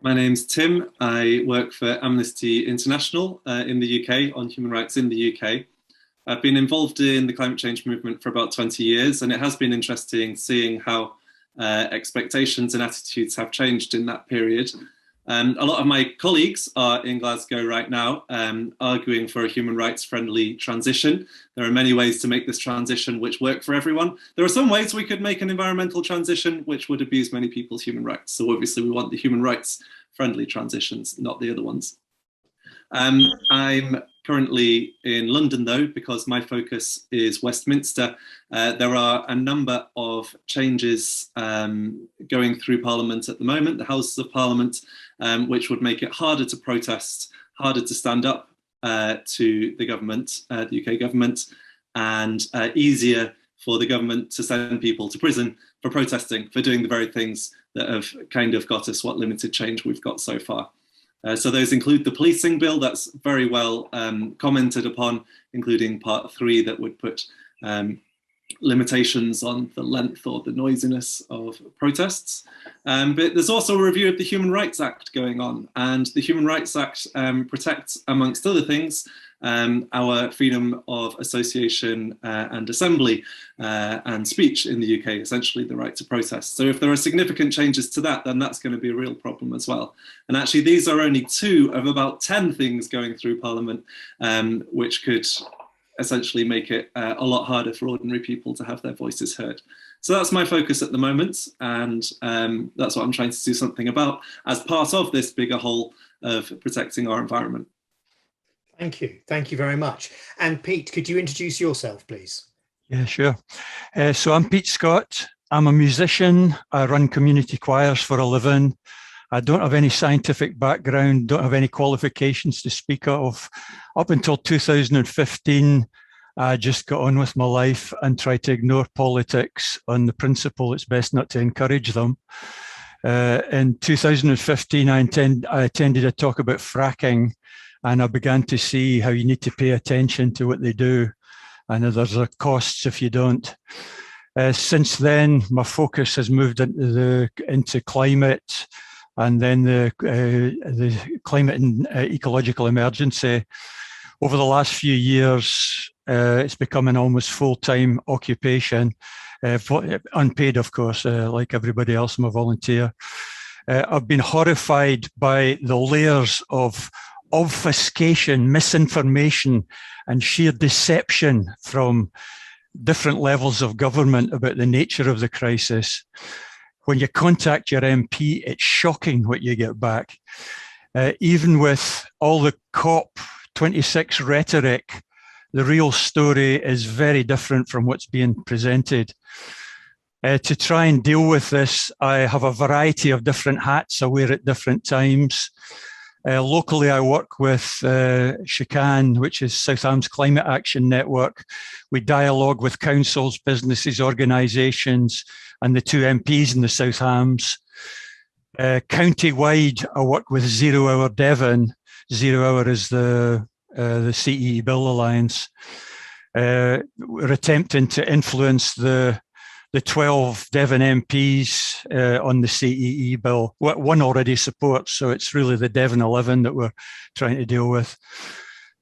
My name's Tim. I work for Amnesty International in the UK on human rights in the UK. I've been involved in the climate change movement for about 20 years, and it has been interesting seeing how expectations and attitudes have changed in that period. A lot of my colleagues are in Glasgow right now, arguing for a human rights friendly transition. There are many ways to make this transition which work for everyone. There are some ways we could make an environmental transition which would abuse many people's human rights. So obviously we want the human rights friendly transitions, not the other ones. I'm currently in London though, because my focus is Westminster. There are a number of changes going through Parliament at the moment, the Houses of Parliament, which would make it harder to protest, harder to stand up to the government, the UK government, and easier for the government to send people to prison for protesting, for doing the very things that have kind of got us what limited change we've got so far. So those include the policing bill that's very well commented upon, including part 3 that would put limitations on the length or the noisiness of protests. But there's also a review of the Human Rights Act going on, and the Human Rights Act protects, amongst other things, our freedom of association and assembly and speech in the UK, essentially the right to protest. So if there are significant changes to that, then that's going to be a real problem as well. And actually, these are only 2 of about 10 things going through Parliament, which could essentially make it a lot harder for ordinary people to have their voices heard. So that's my focus at the moment, and that's what I'm trying to do something about as part of this bigger whole of protecting our environment. Thank you. Thank you very much. And Pete, could you introduce yourself, please? Yeah, sure. So I'm Pete Scott. I'm a musician. I run community choirs for a living. I don't have any scientific background, don't have any qualifications to speak of. Up until 2015, I just got on with my life and tried to ignore politics on the principle it's best not to encourage them. In 2015, I attended a talk about fracking, and I began to see how you need to pay attention to what they do, and there's costs if you don't. Since then, my focus has moved into climate, and then the climate and ecological emergency. Over the last few years, it's become an almost full-time occupation, unpaid, of course, like everybody else. I'm a volunteer. I've been horrified by the layers of obfuscation, misinformation, and sheer deception from different levels of government about the nature of the crisis. When you contact your MP, it's shocking what you get back. Even with all the COP26 rhetoric, the real story is very different from what's being presented. To try and deal with this, I have a variety of different hats I wear at different times. Locally, I work with COPnes, which is Southam's Climate Action Network. We dialogue with councils, businesses, organisations, and the 2 MPs in the Southams. County-wide, I work with 0 Hour Devon. 0 Hour is the CEE Bill Alliance. We're attempting to influence the 12 Devon MPs on the CEE bill. One already supports, so it's really the Devon 11 that we're trying to deal with.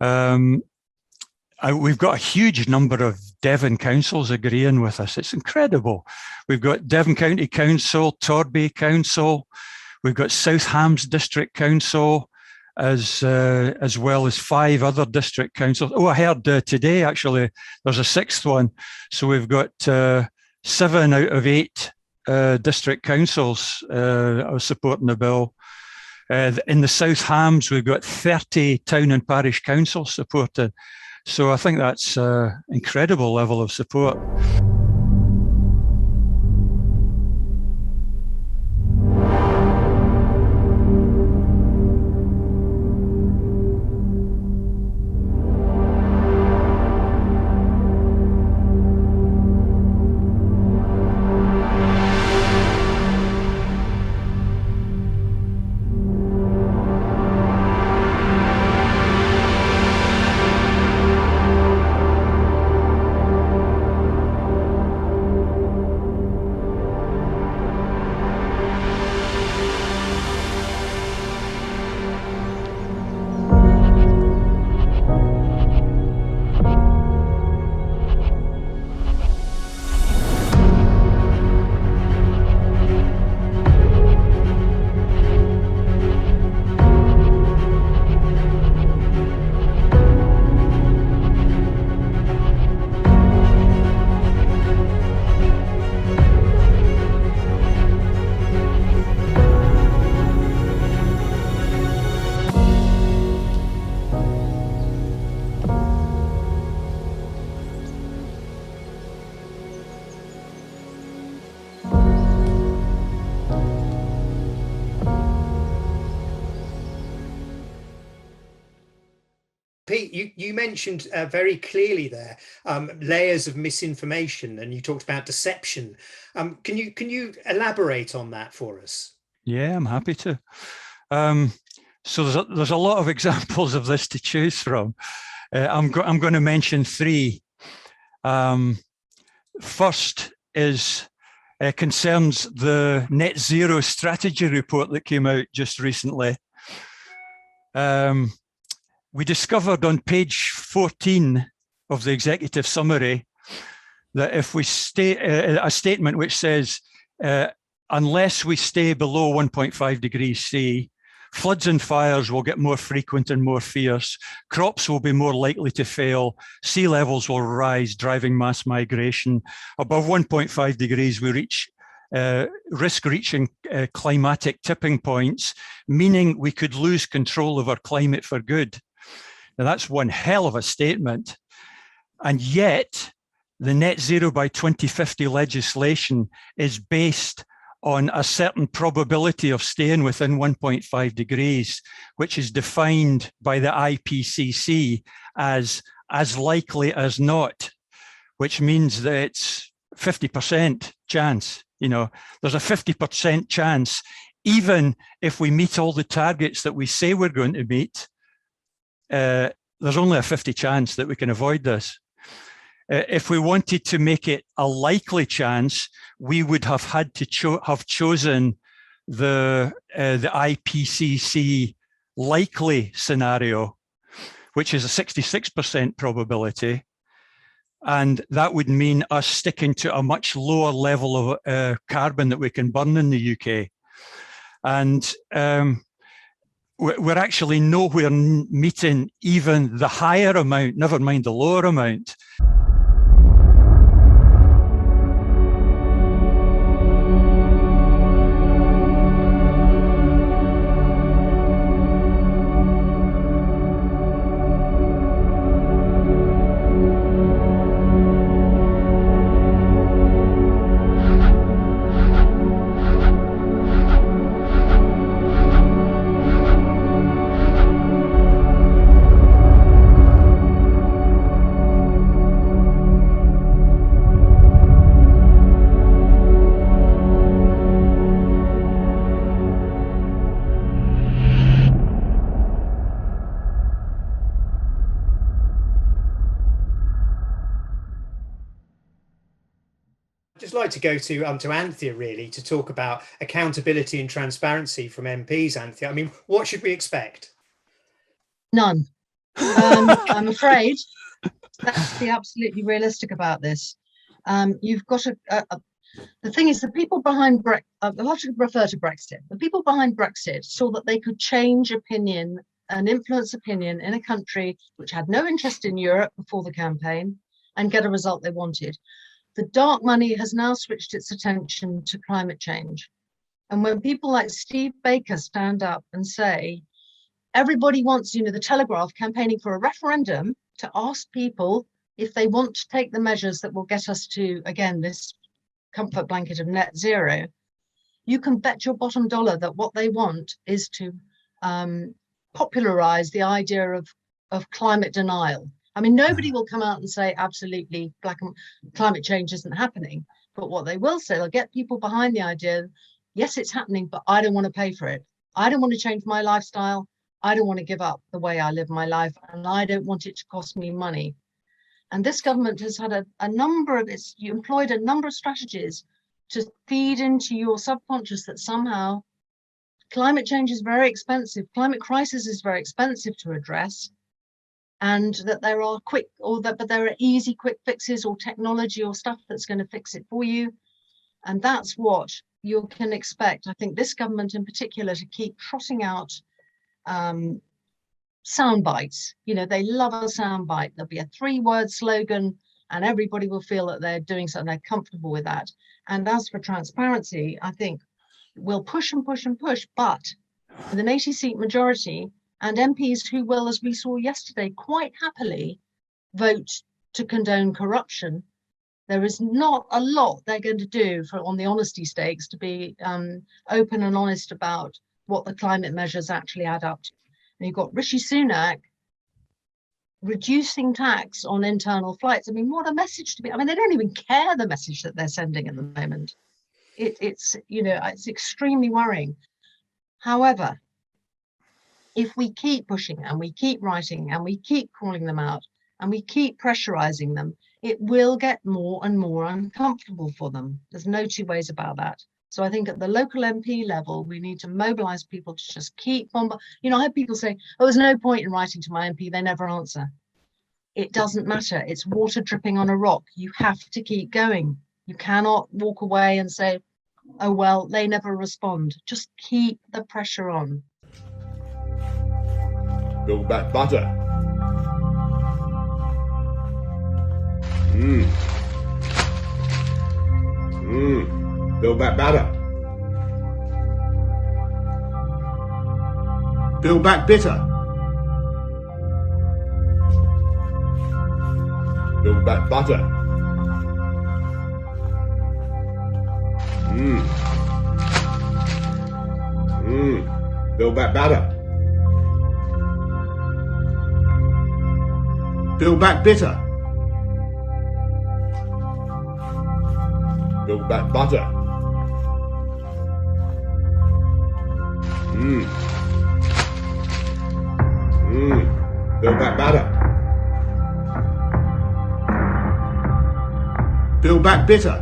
We've got a huge number of Devon councils agreeing with us. It's incredible. We've got Devon County Council, Torby Council, we've got South Hams District Council, as well as 5 other district councils. Oh, I heard today, actually, there's a 6th one. So we've got 7 out of 8 district councils are supporting the bill. In the South Hams, we've got 30 town and parish councils supported. So I think that's an incredible level of support. Pete, you mentioned very clearly there layers of misinformation, and you talked about deception. Can you elaborate on that for us? Yeah, I'm happy to. So there's a lot of examples of this to choose from. I'm going to mention three. First is concerns the net zero strategy report that came out just recently. We discovered on page 14 of the executive summary that if we stay, a statement which says, unless we stay below 1.5 degrees C, floods and fires will get more frequent and more fierce, crops will be more likely to fail, sea levels will rise, driving mass migration. Above 1.5 degrees, we risk reaching climatic tipping points, meaning we could lose control of our climate for good. Now, that's one hell of a statement. And yet, the net zero by 2050 legislation is based on a certain probability of staying within 1.5 degrees, which is defined by the IPCC as likely as not, which means that it's 50% chance. You know, there's a 50% chance, even if we meet all the targets that we say we're going to meet, there's only a 50% chance that we can avoid this. If we wanted to make it a likely chance, we would have had to have chosen the IPCC likely scenario, which is a 66% probability. And that would mean us sticking to a much lower level of carbon that we can burn in the UK. And we're actually nowhere meeting even the higher amount, never mind the lower amount. Just like to go to Anthea really to talk about accountability and transparency from MPs. Anthea, I mean, what should we expect? None. I'm afraid. Let's be absolutely realistic about this. You've got the thing is, the people behind Brexit, I'll have to refer to Brexit. The people behind Brexit saw that they could change opinion and influence opinion in a country which had no interest in Europe before the campaign and get a result they wanted. The dark money has now switched its attention to climate change. And when people like Steve Baker stand up and say, everybody wants, the Telegraph campaigning for a referendum to ask people if they want to take the measures that will get us to, again, this comfort blanket of net zero, you can bet your bottom dollar that what they want is to popularize the idea of climate denial. I mean, nobody will come out and say absolutely climate change isn't happening. But what they will say, they'll get people behind the idea, yes, it's happening, but I don't want to pay for it. I don't want to change my lifestyle. I don't want to give up the way I live my life, and I don't want it to cost me money. And this government has had you employed a number of strategies to feed into your subconscious that somehow climate change is very expensive. Climate crisis is very expensive to address. And that there are but there are easy quick fixes or technology or stuff that's going to fix it for you. And that's what you can expect, I think, this government in particular, to keep trotting out sound bites. They love a sound bite. There'll be a 3-word slogan and everybody will feel that they're doing something, they're comfortable with that. And as for transparency, I think we'll push and push and push, but with an 80-seat majority, and MPs who will, as we saw yesterday, quite happily vote to condone corruption, there is not a lot they're going to do on the honesty stakes to be open and honest about what the climate measures actually add up to. And you've got Rishi Sunak reducing tax on internal flights. I mean, what a message to be. I mean, they don't even care the message that they're sending at the moment. It's you know, it's extremely worrying. However, if we keep pushing and we keep writing and we keep calling them out and we keep pressurizing them, it will get more and more uncomfortable for them. There's no two ways about that. So I think at the local MP level, we need to mobilize people to just keep on. You know, I have people say, oh, there's no point in writing to my MP, they never answer. It doesn't matter. It's water dripping on a rock. You have to keep going. You cannot walk away and say, oh, well, they never respond. Just keep the pressure on. Build back butter. Build back batter. Build back bitter. Build back butter. Build back batter. Build back bitter. Build back butter. Build back batter. Build back bitter.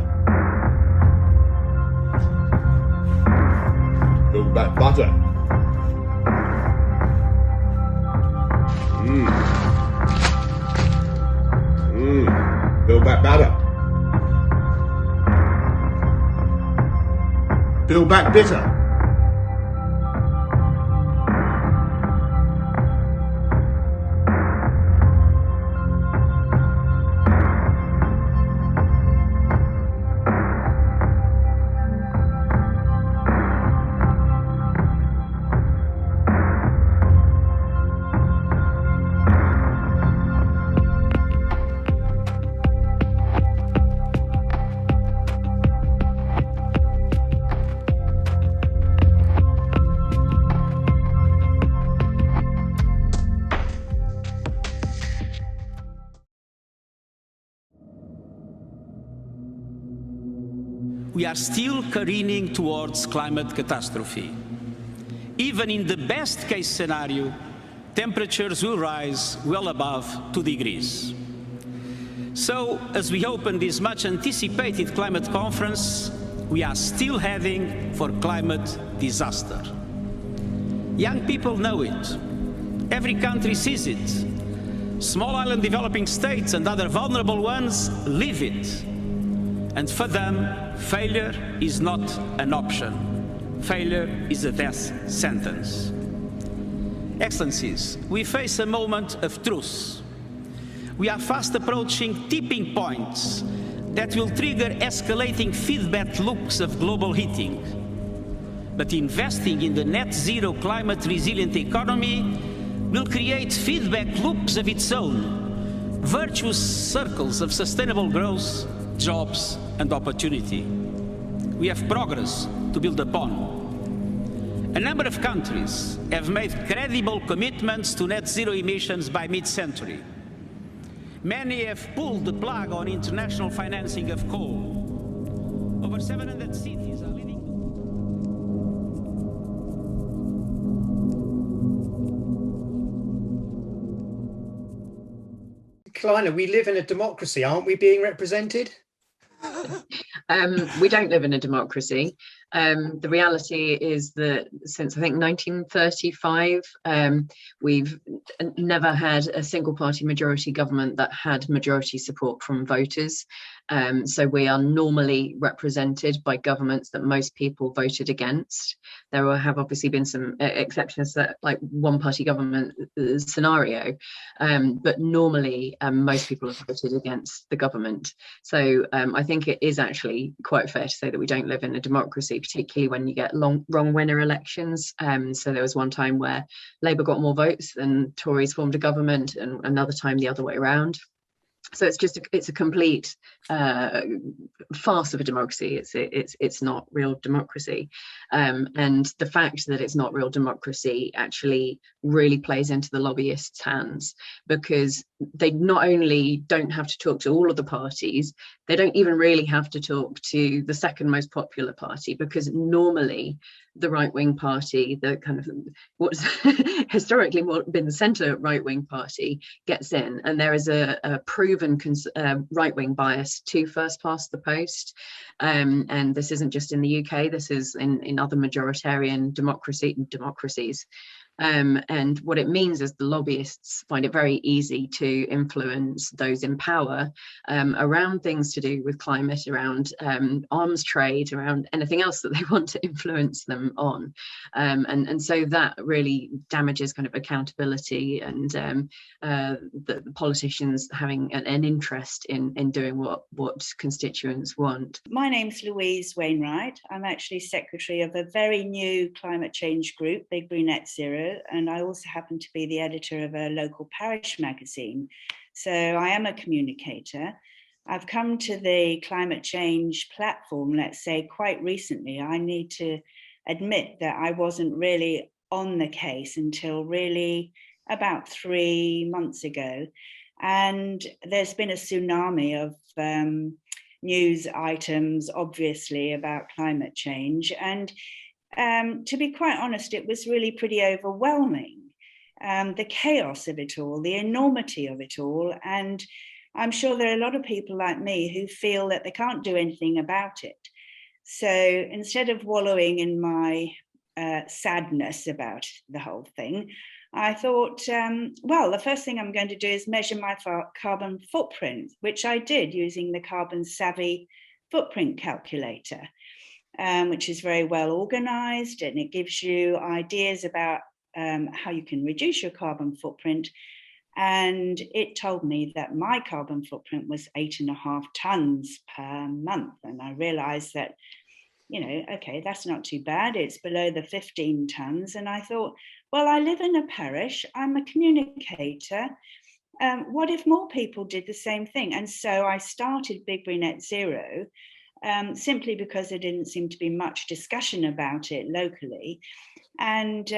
Build back butter. Build back batter. Build back bitter. We are still careening towards climate catastrophe. Even in the best case scenario, temperatures will rise well above 2 degrees. So, as we open this much anticipated climate conference, we are still heading for climate disaster. Young people know it. Every country sees it. Small island developing states and other vulnerable ones live it. And for them, failure is not an option. Failure is a death sentence. Excellencies, we face a moment of truth. We are fast approaching tipping points that will trigger escalating feedback loops of global heating. But investing in the net zero climate resilient economy will create feedback loops of its own, virtuous circles of sustainable growth, jobs and opportunity. We have progress to build upon. A number of countries have made credible commitments to net zero emissions by mid-century. Many have pulled the plug on international financing of coal. Over 700 cities are leading. Klina, we live in a democracy. Aren't we being represented? We don't live in a democracy. The reality is that since I think 1935, we've never had a single party majority government that had majority support from voters. So we are normally represented by governments that most people voted against. There have obviously been some exceptions, that like one party government scenario, but normally most people have voted against the government. So I think it is actually quite fair to say that we don't live in a democracy, particularly when you get wrong winner elections. So there was one time where Labour got more votes than Tories formed a government, and another time the other way around. So it's a complete farce of a democracy. It's not real democracy, and the fact that it's not real democracy actually really plays into the lobbyists' hands, because they not only don't have to talk to all of the parties, they don't even really have to talk to the second most popular party, because normally the right-wing party, the kind of what's historically been the centre right-wing party, gets in, and there is a proven right-wing bias to first past the post, and this isn't just in the UK, this is in other majoritarian democracies. And what it means is the lobbyists find it very easy to influence those in power around things to do with climate, around arms trade, around anything else that they want to influence them on. And so that really damages kind of accountability and the politicians having an interest in doing what constituents want. My name's Louise Wainwright. I'm actually secretary of a very new climate change group, Big Green Net Zero, and I also happen to be the editor of a local parish magazine. So I am a communicator. I've come to the climate change platform, let's say, quite recently. I need to admit that I wasn't really on the case until really about 3 months ago. And there's been a tsunami of news items, obviously, about climate change. And to be quite honest, it was really pretty overwhelming. The chaos of it all, the enormity of it all. And I'm sure there are a lot of people like me who feel that they can't do anything about it. So instead of wallowing in my sadness about the whole thing, I thought, well, the first thing I'm going to do is measure my carbon footprint, which I did using the Carbon Savvy footprint calculator, which is very well organized, and it gives you ideas about how you can reduce your carbon footprint. And it told me that my carbon footprint was 8.5 tons per month. And I realized that, you know, okay, that's not too bad. It's below the 15 tons. And I thought, well, I live in a parish, I'm a communicator. What if more people did the same thing? And so I started Big Green Net Zero, simply because there didn't seem to be much discussion about it locally. And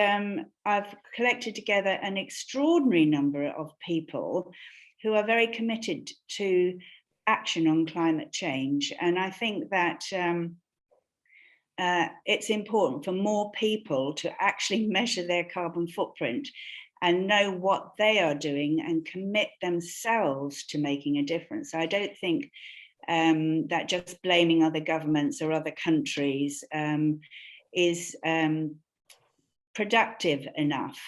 I've collected together an extraordinary number of people who are very committed to action on climate change. And I think that it's important for more people to actually measure their carbon footprint and know what they are doing and commit themselves to making a difference. I don't think that just blaming other governments or other countries is productive enough.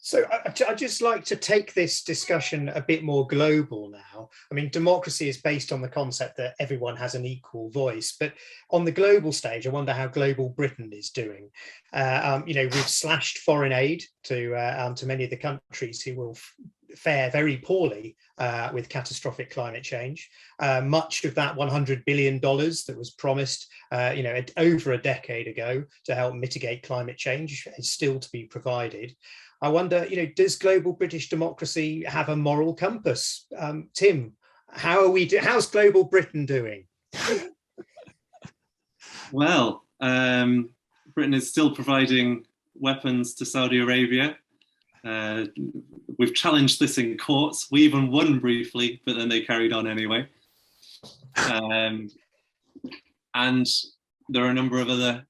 So I'd just like to take this discussion a bit more global now. I mean, democracy is based on the concept that everyone has an equal voice, but on the global stage, I wonder how global Britain is doing. You know, we've slashed foreign aid to many of the countries who will fare very poorly with catastrophic climate change. Much of that $100 billion that was promised, you know, over a decade ago to help mitigate climate change is still to be provided. I wonder, you know, does global British democracy have a moral compass? Tim, how's global Britain doing? Well, Britain is still providing weapons to Saudi Arabia. We've challenged this in courts. We even won briefly, but then they carried on anyway. And there are a number of other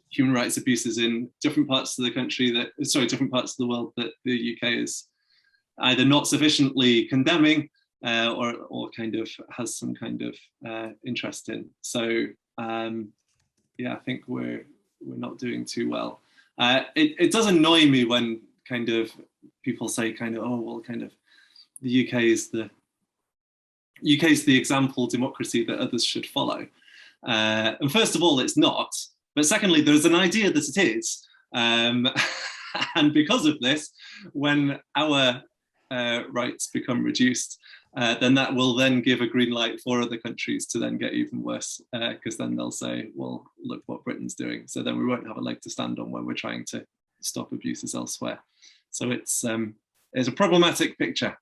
human rights abuses in different parts of the country different parts of the world that the UK is either not sufficiently condemning or kind of has some kind of interest in. So yeah, I think we're not doing too well. It does annoy me when kind of people say kind of, oh, well, kind of the UK is the example democracy that others should follow. And first of all, it's not. But secondly, there's an idea that it is. And because of this, when our rights become reduced, then that will then give a green light for other countries to then get even worse, because then they'll say, well, look what Britain's doing. So then we won't have a leg to stand on when we're trying to stop abuses elsewhere. So it's a problematic picture.